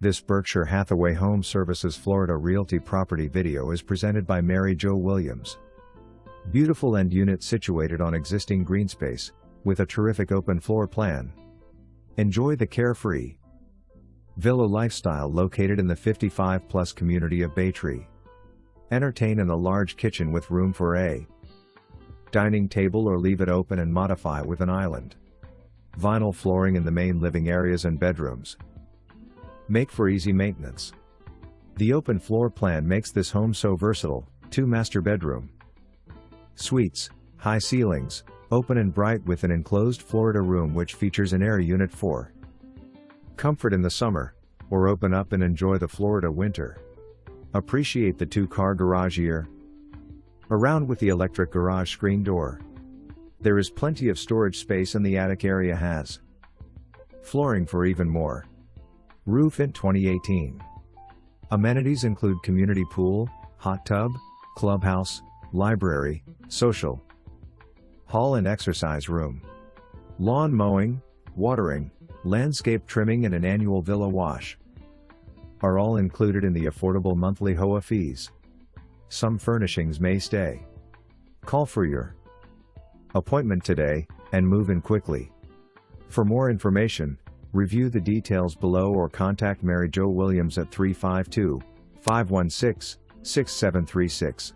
This Berkshire Hathaway HomeServices Florida Realty property video is presented by Mary Jo Williams. Beautiful end unit situated on existing GREENSPACE, with a terrific open floor plan. Enjoy the carefree villa lifestyle located in the 55-plus community of Baytree. Entertain in a large kitchen with room for a dining table or leave it open and modify with an island. Vinyl flooring in the main living areas and bedrooms. Make for easy maintenance. The open floor plan makes this home so versatile. 2 master bedroom suites, high ceilings, open and bright with an enclosed Florida room which features an air unit for comfort in the summer, or open up and enjoy the Florida winter. Appreciate the 2-car garage year around with the electric garage screen door. There is plenty of storage space and the attic area has flooring for even more. Roof in 2018. Amenities include community pool, hot tub, clubhouse, library, social hall and exercise room. Lawn mowing, watering, landscape trimming and an annual villa wash are all included in the affordable monthly HOA fees. Some furnishings may stay. Call for your appointment today, and move in quickly. For more information, review the details below or contact Mary Jo Williams at 352-516-6736.